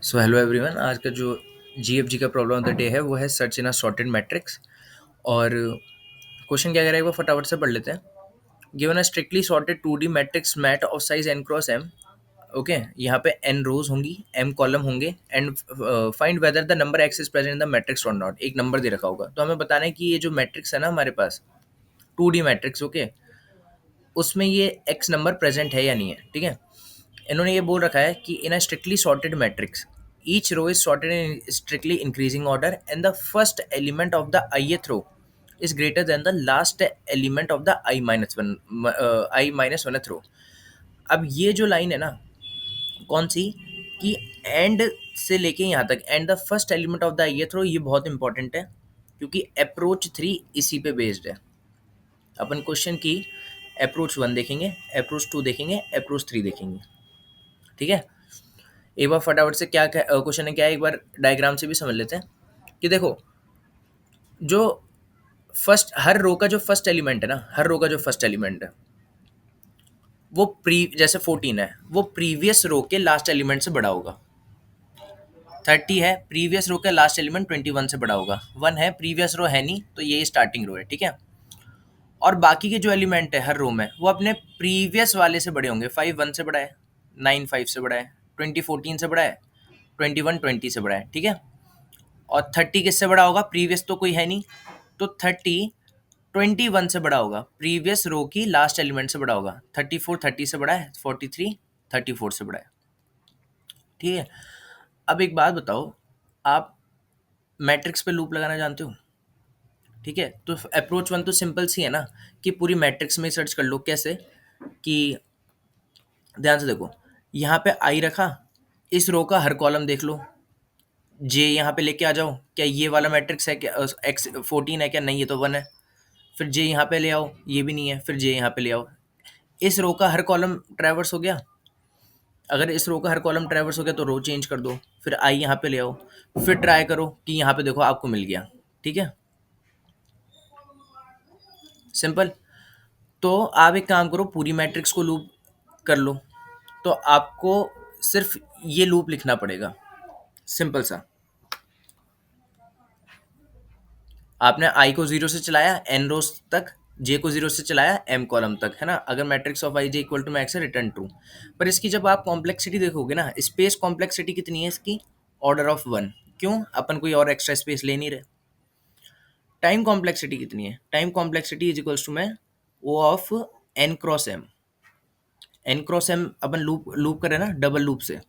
So hello everyone, आज का जो जीएफजी का प्रॉब्लम ऑफ द डे है वो है search in a sorted matrix. और क्वेश्चन क्या कह रहा है वो फटाफट से पढ़ लेते हैं। Given a strictly sorted 2D matrix mat of size n cross m। Okay, यहाँ पे n रोज होंगी, m कॉलम होंगे and find whether the number x is present in the matrix और नॉट। एक नंबर दे रखा होगा तो हमें बताना है कि ये जो मैट्रिक्स है ना हमारे पास 2D मैट्रिक्स, ओके, उसमें ये x नंबर प्रेजेंट है या नहीं है। ठीक है, इन्होंने ये बोल रखा है कि in a strictly sorted matrix each row is sorted in strictly increasing order and the first element of the ith row is greater than the last element of the i-1th row. अब ये जो line है ना, कौन सी, कि and से लेके यहाँ तक and the first element of the ith रो, ये बहुत इंपॉर्टेंट है क्योंकि अप्रोच 3 इसी पे बेस्ड है। अपन क्वेश्चन की अप्रोच 1 देखेंगे, अप्रोच 2 देखेंगे, अप्रोच 3 देखेंगे। ठीक है, एक बार फटाफट से क्या क्वेश्चन है, क्या है, एक बार डायग्राम से भी समझ लेते हैं कि देखो, जो फर्स्ट हर रो का जो फर्स्ट एलिमेंट है ना, हर रो का जो फर्स्ट एलिमेंट है वो जैसे 14 है, वो प्रीवियस रो के लास्ट एलिमेंट से बड़ा होगा। 30 है, प्रीवियस रो का लास्ट एलिमेंट 21 से बड़ा होगा। 1 है, प्रीवियस रो है नहीं तो ये स्टार्टिंग रो है। ठीक है, और बाकी के जो एलिमेंट है हर रो में वो अपने प्रीवियस वाले से बड़े होंगे। 5 1 से बड़ा है, 9 5 से बड़ा है, 20 14 से बड़ा है, 21 20 से बड़ा है। ठीक है, और 30 किससे बड़ा होगा, प्रीवियस तो कोई है नहीं, तो 30 21 से बड़ा होगा, प्रीवियस रो की लास्ट एलिमेंट से बड़ा होगा। 34 30 से बड़ा है, 43 34 से बड़ा है। ठीक है, अब एक बात बताओ, आप मैट्रिक्स पे लूप लगाना जानते हो? ठीक है, तो अप्रोच 1 तो सिंपल सी है ना, कि पूरी मैट्रिक्स में सर्च कर लो। कैसे कि ध्यान से देखो, यहाँ पे आई रखा, इस रो का हर कॉलम देख लो, जे यहाँ पे लेके आ जाओ, क्या ये वाला मैट्रिक्स है, क्या एक्स 14 है क्या, नहीं ये तो 1 है। फिर जे यहाँ पे ले आओ, ये भी नहीं है, फिर जे यहाँ पे ले आओ। इस रो का हर कॉलम ट्रैवर्स हो गया, अगर इस रो का हर कॉलम ट्रैवर्स हो गया तो रो चेंज कर दो, फिर आई यहाँ पे ले आओ, फिर ट्राई करो कि यहाँ पे देखो आपको मिल गया। ठीक है, सिंपल। तो आप एक काम करो, पूरी मैट्रिक्स को लूप कर लो, तो आपको सिर्फ ये लूप लिखना पड़ेगा, सिंपल सा। आपने आई को जीरो से चलाया एन रोज तक, जे को जीरो से चलाया एम कॉलम तक, है ना। अगर matrix of I J equal to max है, रिटर्न ट्रू। पर इसकी जब आप कॉम्प्लेक्सिटी देखोगे ना, स्पेस कॉम्प्लेक्सिटी कितनी है इसकी, ऑर्डर ऑफ 1। क्यों, अपन कोई और एक्स्ट्रा स्पेस ले नहीं रहे। टाइम कॉम्प्लेक्सिटी कितनी है, time complexity is equals to में O of N cross M. N cross M अपन लूप लूप करें ना डबल लूप से,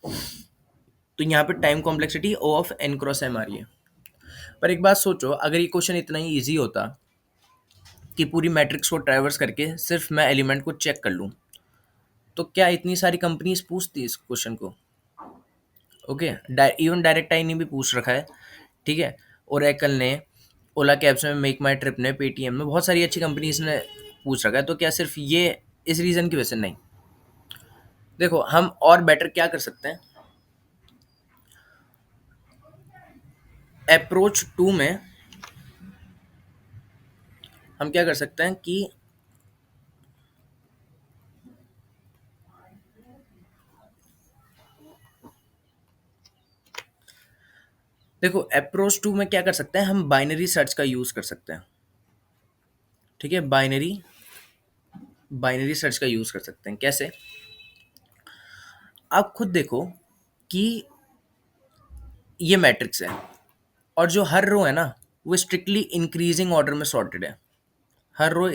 तो यहाँ पे time complexity O of N cross M आ रही है। पर एक बात सोचो, अगर ये क्वेश्चन इतना ही ईजी होता कि पूरी मैट्रिक्स को ट्रैवर्स करके सिर्फ मैं एलिमेंट को चेक कर लूँ, तो क्या इतनी सारी कंपनीज पूछती इस क्वेश्चन को? ओके, इवन डायरेक्ट आई ने भी पूछ रखा है। ठीक है, ओरेकल ने, ओला कैब्स में, मेक माई ट्रिप ने, पेटीएम में, बहुत सारी अच्छी कंपनीज ने पूछ रखा है। तो क्या सिर्फ ये इस रीज़न की वजह से नहीं? देखो, हम और बेटर क्या कर सकते हैं। अप्रोच 2 में हम क्या कर सकते हैं कि देखो, अप्रोच 2 में क्या कर सकते हैं, हम बाइनरी सर्च का यूज़ कर सकते हैं। ठीक है, बाइनरी बाइनरी सर्च का यूज़ कर सकते हैं। कैसे, आप खुद देखो कि ये मैट्रिक्स है और जो हर रो है ना वो स्ट्रिक्टली इंक्रीजिंग ऑर्डर में सॉर्टेड है। हर रो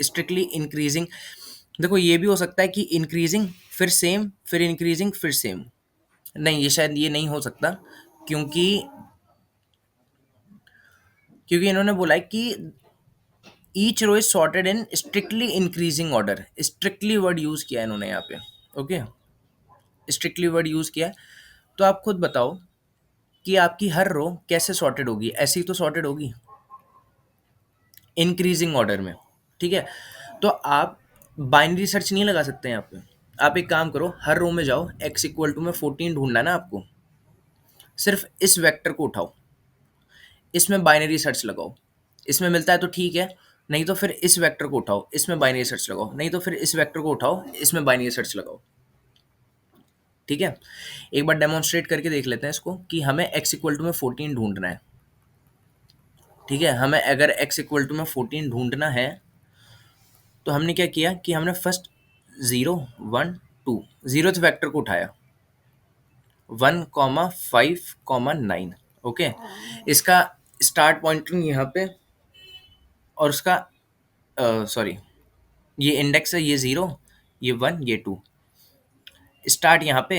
स्ट्रिक्टली इंक्रीजिंग। देखो, ये भी हो सकता है कि इंक्रीजिंग फिर सेम, फिर इंक्रीजिंग फिर सेम। नहीं, ये शायद ये नहीं हो सकता, क्योंकि क्योंकि इन्होंने बोला है कि each row is sorted in strictly increasing order. Strictly word use किया है इन्होंने यहाँ पे। ओके, स्ट्रिक्टली वर्ड यूज़ किया है। तो आप खुद बताओ कि आपकी हर रो कैसे सॉर्टेड होगी, ऐसी तो सॉर्टेड होगी इंक्रीजिंग ऑर्डर में। ठीक है, तो आप बाइनरी सर्च नहीं लगा सकते हैं यहाँ पे। आप एक काम करो, हर रो में जाओ, x इक्वल टू में 14 ढूंढना है ना आपको, सिर्फ इस वेक्टर को उठाओ, इसमें बाइनरी सर्च लगाओ, इसमें मिलता है तो ठीक है, नहीं तो फिर इस वेक्टर को उठाओ, इसमें बाइनरी सर्च लगाओ, नहीं तो फिर इस वेक्टर को उठाओ, इसमें बाइनरी सर्च लगाओ। ठीक है, एक बार डेमोन्स्ट्रेट करके देख लेते हैं इसको कि हमें x इक्वल टू में 14 ढूंढना है। ठीक है, हमें अगर x इक्वल टू में 14 ढूंढना है तो हमने क्या किया कि हमने फर्स्ट 0 1 2 जीरोथ वेक्टर को उठाया 1 5 9। ओके, इसका स्टार्ट पॉइंटिंग यहाँ पे और उसका सॉरी ये इंडेक्स है, ये 0 ये 1 ये 2, स्टार्ट यहाँ पे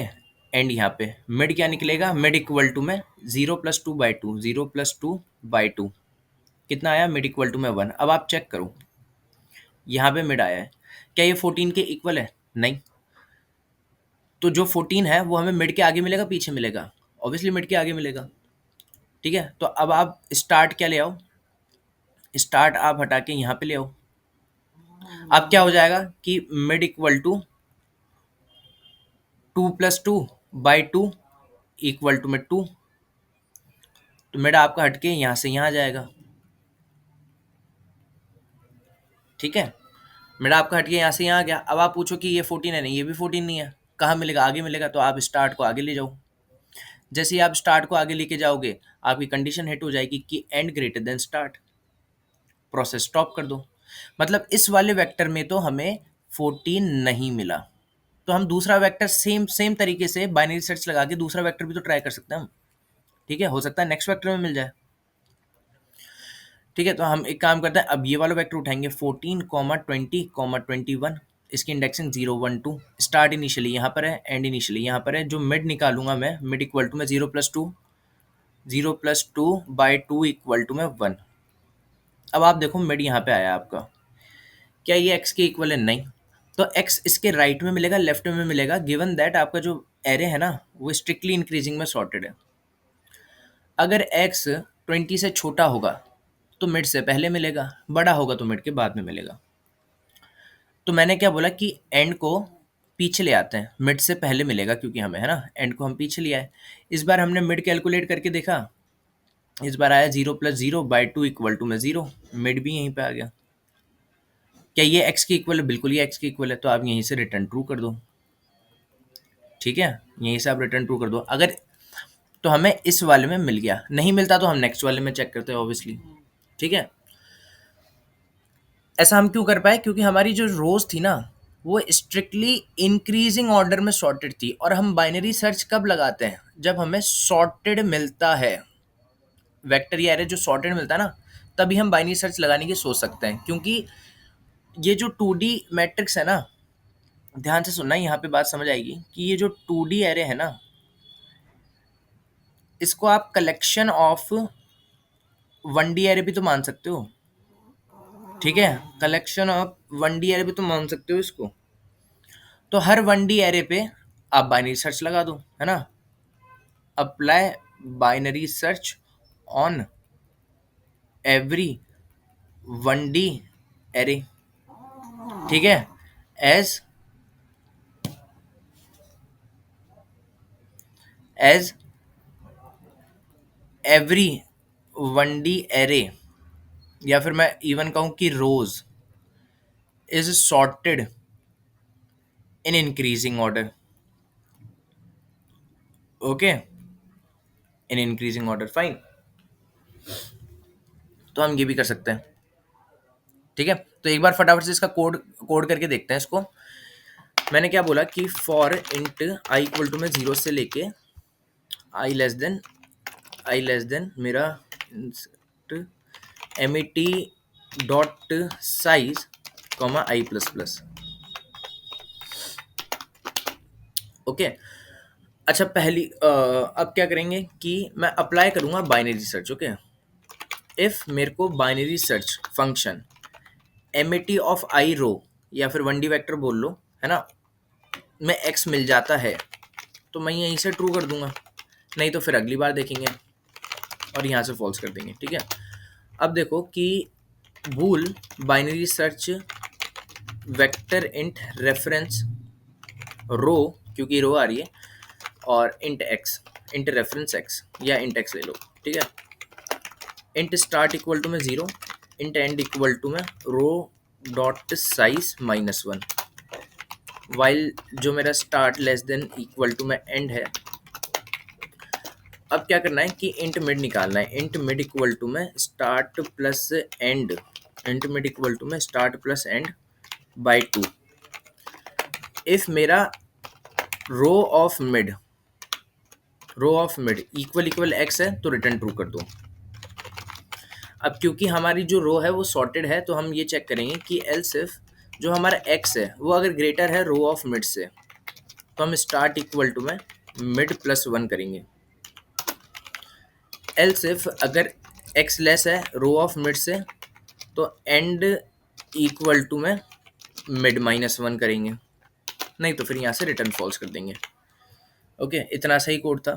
एंड यहाँ पे, मिड क्या निकलेगा, मिड इक्वल टू में 0 + 2/2 0 + 2/2 कितना आया, मिड इक्वल टू में 1। अब आप चेक करो यहाँ पे मिड आया है, क्या ये 14 के इक्वल है, नहीं। तो जो 14 है वो हमें मिड के आगे मिलेगा पीछे मिलेगा, ऑब्वियसली मिड के आगे मिलेगा। ठीक है, तो अब आप स्टार्ट क्या ले आओ, स्टार्ट आप हटा के यहाँ पे ले आओ। अब क्या हो जाएगा कि mid equal to 2 + 2/2 equal to में 2, तो मिड आपका हटके यहाँ से यहाँ आ जाएगा। ठीक है, मिड आपका हटके यहाँ से यहाँ आ गया। अब आप पूछो कि ये 14 है, नहीं ये भी 14 नहीं है, कहाँ मिलेगा, आगे मिलेगा, तो आप स्टार्ट को आगे ले जाओ। जैसे ही आप स्टार्ट को आगे लेके जाओगे आपकी कंडीशन हिट हो जाएगी कि and greater than start, process stop कर दो। मतलब इस वाले वेक्टर में तो हमें 14 नहीं मिला, तो हम दूसरा वेक्टर सेम सेम तरीके से बाइनरी सर्च लगा के दूसरा वेक्टर भी तो ट्राई कर सकते हैं हम। ठीक है, हो सकता है नेक्स्ट वेक्टर में मिल जाए। ठीक है, तो हम एक काम करते हैं, अब ये वाला वेक्टर उठाएंगे 14 20 21, इसकी इंडेक्सिंग 0 1 2, स्टार्ट इनिशियली यहाँ पर है, एंड इनिशियली यहाँ पर है। जो मिड निकालूंगा मैं, मिड इक्वल टू में 0 + 2 इक्वल टू में 1। अब आप देखो मिड यहाँ पे आया आपका, क्या ये x के इक्वल है, नहीं। तो x इसके राइट में मिलेगा लेफ्ट में मिलेगा, गिवन दैट आपका जो एरे है ना वो स्ट्रिक्टली इंक्रीजिंग में सॉर्टेड है। अगर x 20 से छोटा होगा तो मिड से पहले मिलेगा, बड़ा होगा तो मिड के बाद में मिलेगा। तो मैंने क्या बोला कि एंड को पीछे ले आते हैं, मिड से पहले मिलेगा क्योंकि हमें है ना, एंड को हम पीछे ले आए। इस बार हमने मिड कैलकुलेट करके देखा, इस बार आया 0 + 0/2 इक्वल टू में 0, मिड भी यहीं पे आ गया। क्या ये x के इक्वल है, बिल्कुल ये x के इक्वल है, तो आप यहीं से रिटर्न ट्रू कर दो। ठीक है, यहीं से आप रिटर्न ट्रू कर दो। अगर तो हमें इस वाले में मिल गया, नहीं मिलता तो हम नेक्स्ट वाले में चेक करते हैं ऑब्वियसली। ठीक है, ऐसा हम क्यों कर पाए, क्योंकि हमारी जो रोज थी ना वो स्ट्रिक्टली इंक्रीजिंग ऑर्डर में सॉर्टेड थी। और हम बाइनरी सर्च कब लगाते हैं, जब हमें सॉर्टेड मिलता है, वेक्टर या एरे जो सॉर्टेड मिलता है ना, तभी हम बाइनरी सर्च लगाने की सोच सकते हैं। क्योंकि ये जो 2D मैट्रिक्स है ना, ध्यान से सुनना, यहाँ पे बात समझ आएगी कि ये जो 2D एरे है ना, इसको आप कलेक्शन ऑफ 1D एरे भी तो मान सकते हो। ठीक है, कलेक्शन ऑफ 1D एरे भी तो मान सकते हो इसको। तो हर 1D एरे पे आप बाइनरी सर्च लगा दो, है ना, apply binary search on every 1D array. ठीक है, as as every 1D array, या फिर मैं इवन कहूं कि rows is sorted in increasing order. Okay, in increasing order, fine. तो हम ये भी कर सकते हैं। ठीक है, तो एक बार फटाफट से इसका कोड कोड करके देखते हैं इसको। मैंने क्या बोला कि for int I equal to में 0 से लेके आई लेस देन मेरा MET dot size comma I++। Okay, अच्छा पहली अब क्या करेंगे कि मैं अप्लाई करूंगा बाइनरी सर्च। ओके, इफ मेरे को binary search function MET of I row या फिर 1D वेक्टर बोल लो, है ना, में x मिल जाता है तो मैं यहीं से ट्रू कर दूंगा, नहीं तो फिर अगली बार देखेंगे और यहाँ से फॉल्स कर देंगे। ठीक है, अब देखो कि bool binary search vector int reference row, क्योंकि रो आ रही है, और इंट रेफरेंस x या इंट x ले लो। ठीक है, इंट स्टार्ट इक्वल टू में 0, इंट एंड इक्वल टू में रो डॉट साइज -1। वाइल जो मेरा start less than equal to में एंड है, अब क्या करना है कि इंट मिड निकालना है। इंट मिड इक्वल टू में start plus end, int mid equal to में start plus end by 2। If मेरा row of mid, row of mid equal equal X है तो रिटर्न ट्रू कर दो। अब क्योंकि हमारी जो रो है वो सॉर्टेड है, तो हम ये चेक करेंगे कि एल्स इफ जो हमारा एक्स है वो अगर ग्रेटर है रो ऑफ मिड से, तो हम स्टार्ट इक्वल टू में मिड प्लस 1 करेंगे। एल्स इफ अगर एक्स लेस है रो ऑफ मिड से, तो एंड इक्वल टू में मिड माइनस 1 करेंगे, नहीं तो फिर यहाँ से रिटर्न फॉल्स कर देंगे। ओके, इतना सही कोड था।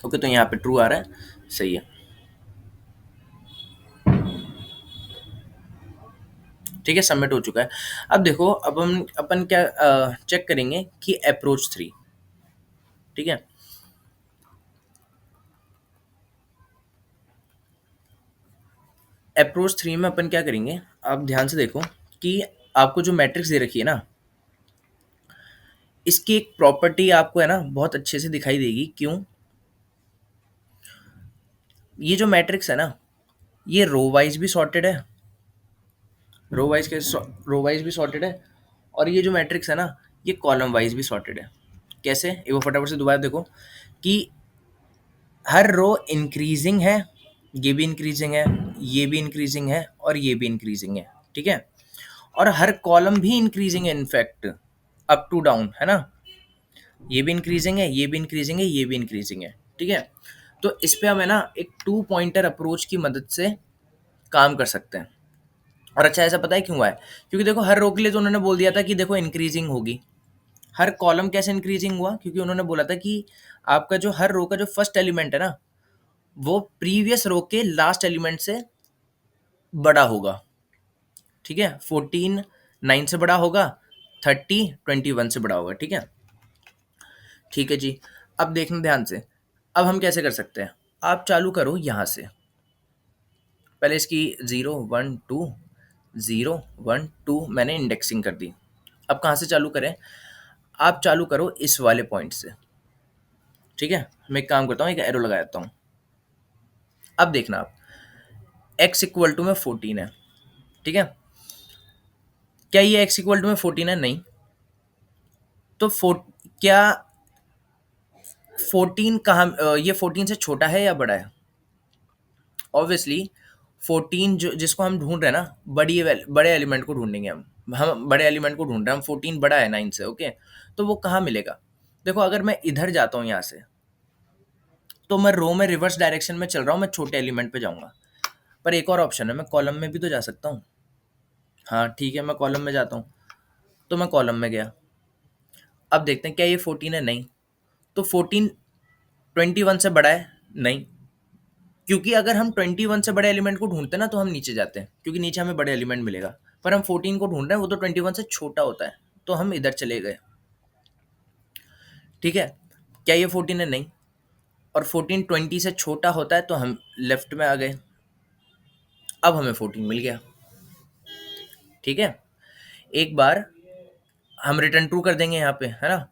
ओके, तो यहाँ पे ट्रू आ रहा है, सही है। ठीक है, सबमिट हो चुका है। अब देखो, अब हम अपन क्या चेक करेंगे कि अप्रोच 3। ठीक है, अप्रोच 3 में अपन क्या करेंगे, आप ध्यान से देखो कि आपको जो मैट्रिक्स दे रखी है ना, इसकी एक प्रॉपर्टी आपको है ना बहुत अच्छे से दिखाई देगी। क्यों? ये जो मैट्रिक्स है ना, ये रो वाइज भी सॉर्टेड है, रो वाइज के रो वाइज भी सॉर्टेड है, और ये जो मैट्रिक्स है ना, ये कॉलम वाइज भी सॉर्टेड है। कैसे? ये वो फटाफट से दोबारा देखो कि हर रो इंक्रीजिंग है, ये भी इंक्रीजिंग है, ये भी इंक्रीजिंग है, और ये भी इंक्रीजिंग है। ठीक है, और हर कॉलम भी इंक्रीजिंग है, इनफैक्ट अप टू डाउन, है ना, ये भी इंक्रीजिंग है, ये भी इंक्रीजिंग है, ये भी इंक्रीजिंग है। ठीक है, तो इस पे हम है ना एक 2 पॉइंटर अप्रोच की मदद से काम कर सकते हैं। और अच्छा, ऐसा पता है क्यों हुआ है? क्योंकि देखो, हर रो के लिए तो उन्होंने बोल दिया था कि देखो इंक्रीजिंग होगी। हर कॉलम कैसे इंक्रीजिंग हुआ? क्योंकि उन्होंने बोला था कि आपका जो हर रो का जो फर्स्ट एलिमेंट है ना, वो प्रीवियस रो के लास्ट एलिमेंट से बड़ा होगा। ठीक है, 14 9 से बड़ा होगा, 30 21 से बड़ा होगा। ठीक है, ठीक है जी। अब देखना ध्यान से, अब हम कैसे कर सकते हैं? आप चालू करो यहाँ से, पहले इसकी 0 1 2 0 1 2 मैंने इंडेक्सिंग कर दी। अब कहाँ से चालू करें? आप चालू करो इस वाले पॉइंट से। ठीक है, मैं एक काम करता हूँ, एक एरो लगा देता हूँ। अब देखना आप, x इक्वल टू में 14 है। ठीक है, क्या ये x इक्वल टू में 14 है? नहीं। तो क्या 14 कहाँ, ये 14 से छोटा है या बड़ा है? ऑब्वियसली 14 जो जिसको हम ढूंढ रहे हैं ना, बड़े एलिमेंट को ढूंढेंगे हम बड़े एलिमेंट को ढूंढ रहे हैं हम। 14 बड़ा है 9 से। ओके, तो वो कहाँ मिलेगा? देखो, अगर मैं इधर जाता हूँ यहाँ से, तो मैं रो में रिवर्स डायरेक्शन में चल रहा हूँ, मैं छोटे एलिमेंट पे जाऊंगा। पर एक और ऑप्शन है, मैं कॉलम में भी तो जा सकता हूँ। हाँ ठीक है, मैं कॉलम में जाता हूँ, तो मैं कॉलम में गया। अब देखते हैं क्या ये 14 है? नहीं। तो 14 21 से बड़ा है? नहीं, क्योंकि अगर हम 21 से बड़े एलिमेंट को ढूंढते हैं ना, तो हम नीचे जाते हैं, क्योंकि नीचे हमें बड़े एलिमेंट मिलेगा। पर हम 14 को ढूंढ रहे हैं, वो तो 21 से छोटा होता है, तो हम इधर चले गए। ठीक है, क्या ये 14 है? नहीं। और 14 20 से छोटा होता है, तो हम लेफ्ट में आ गए। अब हमें 14 मिल गया। ठीक है, एक बार हम रिटर्न ट्रू कर देंगे यहाँ पे, है ना।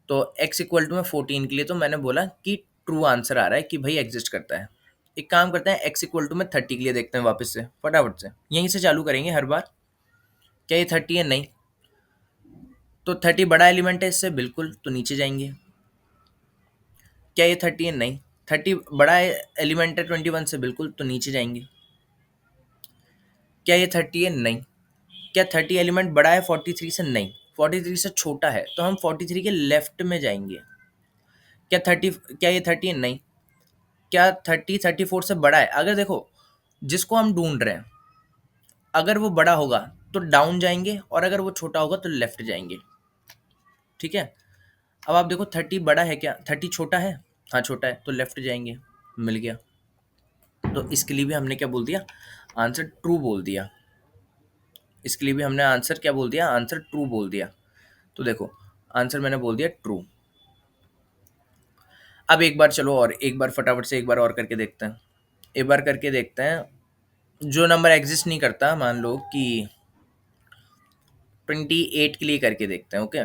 तो x इक्वल टू में 14 के लिए तो मैंने बोला कि ट्रू आंसर आ रहा है, कि भाई एग्जिस्ट करता है। एक काम करते हैं, x इक्वल टू में 30 के लिए देखते हैं वापस से, फटाफट से यहीं से चालू करेंगे हर बार। क्या ये 30 है? नहीं। तो 30 बड़ा एलिमेंट है इससे, बिल्कुल, तो नीचे जाएंगे। क्या ये 30 है? नहीं। 30 बड़ा एलिमेंट है 21 से, बिल्कुल, तो नीचे जाएंगे। क्या ये 30 है? नहीं। क्या 30 एलिमेंट बड़ा है 43 से? नहीं। 43 से छोटा है, तो हम 43 के लेफ्ट में जाएंगे। क्या ये 30 है? नहीं। क्या 34 से बड़ा है? अगर देखो, जिसको हम ढूंढ रहे हैं, अगर वो बड़ा होगा तो डाउन जाएंगे, और अगर वो छोटा होगा तो लेफ्ट जाएंगे। ठीक है, अब आप देखो, 30 बड़ा है क्या? 30 छोटा है? हाँ छोटा है, तो लेफ्ट जाएंगे। मिल गया। तो इसके लिए भी हमने क्या बोल दिया? आंसर ट्रू बोल दिया। इसके लिए भी हमने आंसर क्या बोल दिया? आंसर ट्रू बोल दिया। तो देखो, आंसर मैंने बोल दिया ट्रू। अब एक बार चलो, और एक बार फटाफट से एक बार और करके देखते हैं। एक बार करके देखते हैं, जो नंबर एग्जिस्ट नहीं करता, मान लो कि 28 के लिए करके देखते हैं। ओके,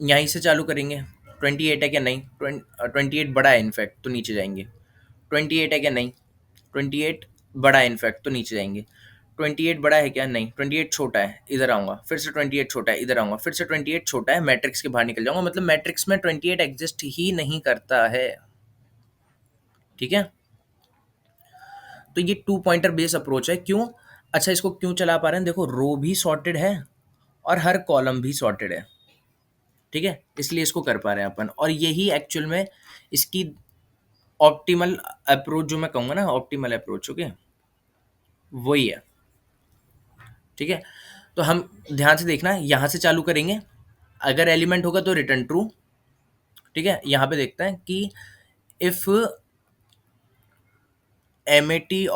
यहीं से चालू करेंगे। 28 है क्या? नहीं। 28 बड़ा है इनफैक्ट, तो नीचे जाएंगे। 28 है क्या? नहीं। 28 बड़ा है इनफैक्ट, तो नीचे जाएंगे। 28 बड़ा है क्या? नहीं। 28 छोटा है, इधर आऊंगा। फिर से 28 छोटा है, इधर आऊंगा। फिर से 28 छोटा है, मैट्रिक्स के बाहर निकल जाऊंगा। मतलब मैट्रिक्स में 28 एग्जिस्ट ही नहीं करता है। ठीक है, तो ये टू पॉइंटर बेस अप्रोच है। क्यों? अच्छा, इसको क्यों चला पा रहे हैं? देखो, रो भी सॉर्टेड है और हर कॉलम भी सॉर्टेड है। ठीक है, इसलिए इसको कर पा रहे हैं अपन। और यही एक्चुअल में इसकी ऑप्टिमल अप्रोच, जो मैं कहूंगा ना ऑप्टिमल अप्रोच, ओके, वही है। ठीक है, तो हम ध्यान से देखना, यहाँ से चालू करेंगे। अगर एलिमेंट होगा तो रिटर्न ट्रू। ठीक है, यहाँ पे देखते हैं कि इफ एमिटी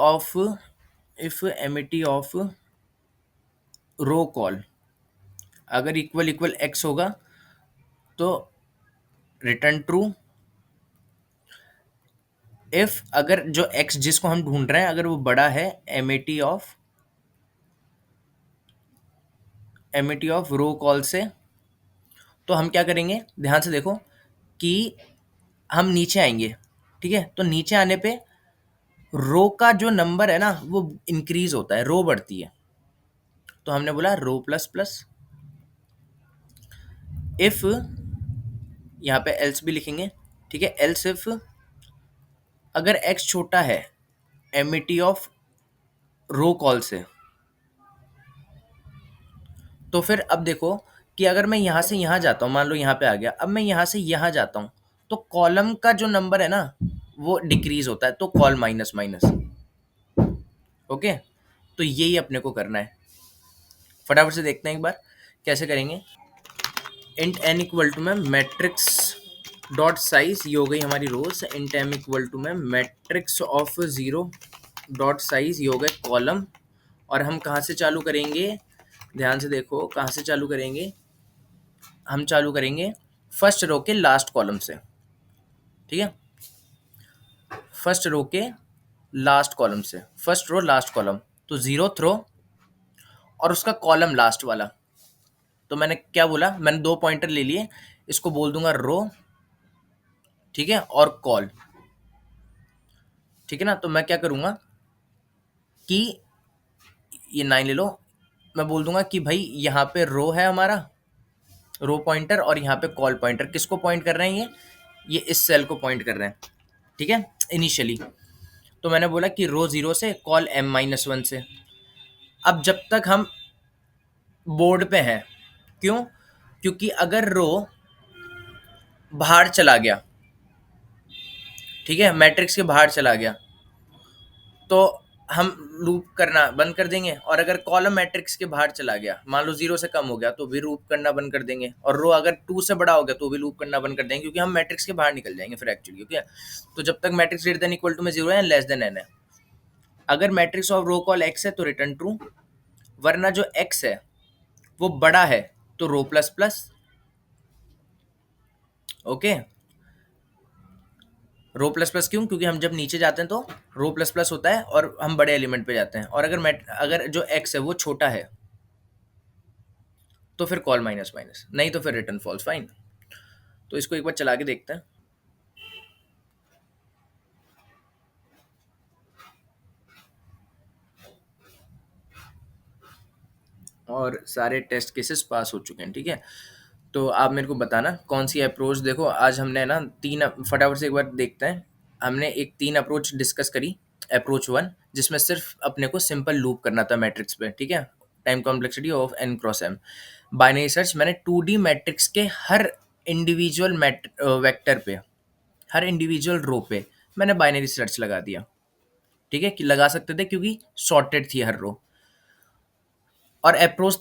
ऑफ रो कॉल अगर इक्वल इक्वल एक्स होगा तो रिटर्न ट्रू। इफ अगर जो एक्स जिसको हम ढूंढ रहे हैं अगर वो बड़ा है एमिटी ऑफ रो कॉल से, तो हम क्या करेंगे? ध्यान से देखो कि हम नीचे आएंगे। ठीक है, तो नीचे आने पे रो का जो नंबर है ना वो इंक्रीज होता है, रो बढ़ती है। तो हमने बोला रो प्लस प्लस। इफ, यहाँ पे एल्स भी लिखेंगे। ठीक है, एल्स इफ अगर एक्स छोटा है एमिटी ऑफ रो कॉल से, तो फिर अब देखो कि अगर मैं यहाँ से यहाँ जाता हूँ, मान लो यहाँ पे आ गया, अब मैं यहाँ से यहाँ जाता हूँ, तो कॉलम का जो नंबर है ना वो डिक्रीज होता है, तो कॉल माइनस माइनस। ओके, तो यही अपने को करना है। फटाफट से देखते हैं एक बार कैसे करेंगे। इंट एन इक्वल टू में मैट्रिक्स डॉट साइज, ये हो गई हमारी रोज। इंट एम इक्वल टू में matrix of zero dot size, ये हो गए कॉलम। और हम कहाँ से चालू करेंगे? ध्यान से देखो, कहाँ से चालू करेंगे? हम चालू करेंगे फर्स्ट रो के लास्ट कॉलम से। ठीक है, फर्स्ट रो के लास्ट कॉलम से, फर्स्ट रो लास्ट कॉलम, तो जीरो थ्रो और उसका कॉलम लास्ट वाला। तो मैंने क्या बोला? मैंने दो पॉइंटर ले लिए, इसको बोल दूंगा रो। ठीक है, और कॉल। ठीक है ना, तो मैं क्या करूंगा कि ये 9 ले लो, मैं बोल दूंगा कि भाई यहाँ पे रो है हमारा, रो पॉइंटर, और यहाँ पे कॉल पॉइंटर। किसको पॉइंट कर रहे हैं? ये इस सेल को पॉइंट कर रहे हैं। ठीक है, इनिशियली तो मैंने बोला कि रो जीरो से, कॉल m-1 से। अब जब तक हम बोर्ड पे हैं, क्यों? क्योंकि अगर रो बाहर चला गया, ठीक है, मैट्रिक्स के बाहर चला गया, तो हम लूप करना बंद कर देंगे। और अगर कॉलम मैट्रिक्स के बाहर चला गया, मान लो जीरो से कम हो गया, तो भी लूप करना बंद कर देंगे। और रो अगर टू से बड़ा हो गया तो भी लूप करना बंद कर देंगे, क्योंकि हम मैट्रिक्स के बाहर निकल जाएंगे फिर एक्चुअली। ओके, तो जब तक matrix greater than equal to में जीरो है, लेस देन एन है। अगर matrix of row col X है तो रिटर्न ट्रू, वरना जो एक्स है वो बड़ा है तो रो प्लस प्लस। ओके, रो प्लस प्लस क्यों? क्योंकि हम जब नीचे जाते हैं तो रो प्लस प्लस होता है और हम बड़े एलिमेंट पे जाते हैं। और अगर जो एक्स है वो छोटा है तो फिर कॉल माइनस माइनस, नहीं तो फिर रिटर्न फॉल्स। फाइन, तो इसको एक बार चला के देखते हैं। और सारे टेस्ट केसेस पास हो चुके हैं। ठीक है, तो आप मेरे को बताना कौन सी अप्रोच। देखो, आज हमने ना तीन, फटाफट से एक बार देखते हैं। हमने एक तीन अप्रोच डिस्कस करी। अप्रोच वन, जिसमें सिर्फ अपने को सिंपल लूप करना था मैट्रिक्स पे। ठीक है, time complexity of N cross M. Binary search, मैंने 2D मैट्रिक्स के हर इंडिविजुअल वेक्टर पे, हर इंडिविजुअल रो पे मैंने बाइनरी सर्च लगा दिया। ठीक है, कि लगा सकते थे क्योंकि सॉर्टेड थी हर रो। और अप्रोच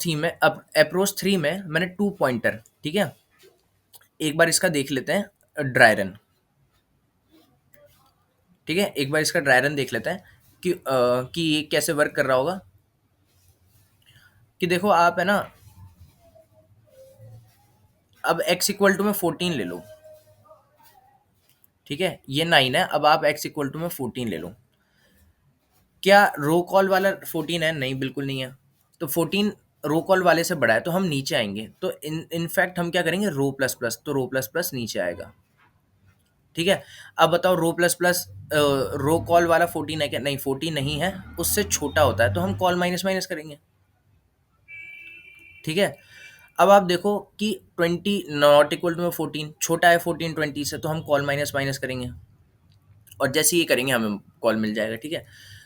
थ्री में मैंने टू पॉइंटर। ठीक है, एक बार इसका देख लेते हैं ड्राई रन। ठीक है, एक बार इसका ड्राई रन देख लेते हैं कि ये कैसे वर्क कर रहा होगा। कि देखो आप है ना, अब x इक्वल टू में 14 ले लो। ठीक है, ये 9 है, अब आप x इक्वल टू में 14 ले लो। क्या रो कॉल वाला 14 है? नहीं, बिल्कुल नहीं है। तो 14 रो कॉल वाले से बड़ा है तो हम नीचे आएंगे, तो इनफैक्ट हम क्या करेंगे, रो प्लस प्लस, तो रो प्लस प्लस नीचे आएगा। ठीक है। अब बताओ रो प्लस प्लस, रो कॉल वाला 14 है क्या? नहीं 14 नहीं है, उससे छोटा होता है तो हम कॉल माइनस माइनस करेंगे। ठीक है। अब आप देखो कि 20 नॉट इक्वल टू में 14 छोटा है 14 20 से, तो हम कॉल माइनस माइनस करेंगे और जैसे ये करेंगे हमें कॉल मिल जाएगा। ठीक है।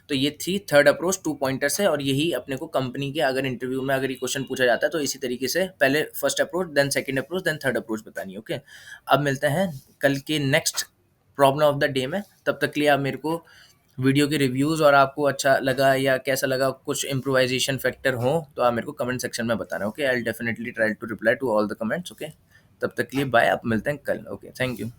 तो ये थी थर्ड अप्रोच, 2 पॉइंटर्स है, और यही अपने को कंपनी के अगर इंटरव्यू में अगर ये क्वेश्चन पूछा जाता है तो इसी तरीके से पहले first approach, then second approach, then third approach बतानी है। ओके। अब मिलते हैं कल के next problem of the day में। तब तक के लिए आप मेरे को वीडियो के रिव्यूज़ और आपको अच्छा लगा या कैसा लगा, कुछ इम्प्रोवाइजेशन फैक्टर हो तो आप मेरे को कमेंट सेक्शन में बताना। Okay, I will definitely try to reply to all the comments. Okay, तब तक के लिए बाय, आप मिलते हैं कल। Okay, thank you.